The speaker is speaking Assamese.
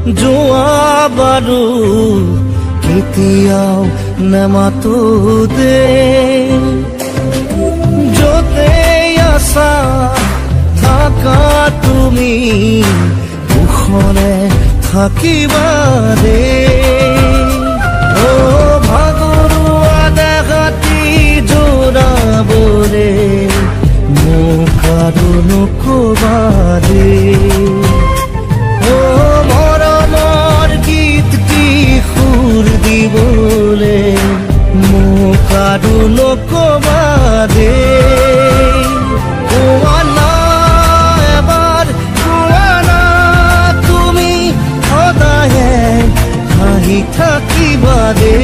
যোৱা বাৰু কেতিয়াও নেমাতো দে য'তে আছা থাকা তুমি দুখনে থাকিবা দে ও ভাগৰুৱা দেহাতি জোৰাবলে মোক আৰু নকবা দে ও মৰমৰ গীতটি সুৰ দিবলে মোক আৰু নকবা দে কোৱা না এবাৰ কোৱা না তুমি সদায়ে হাঁহি থাকিবা দে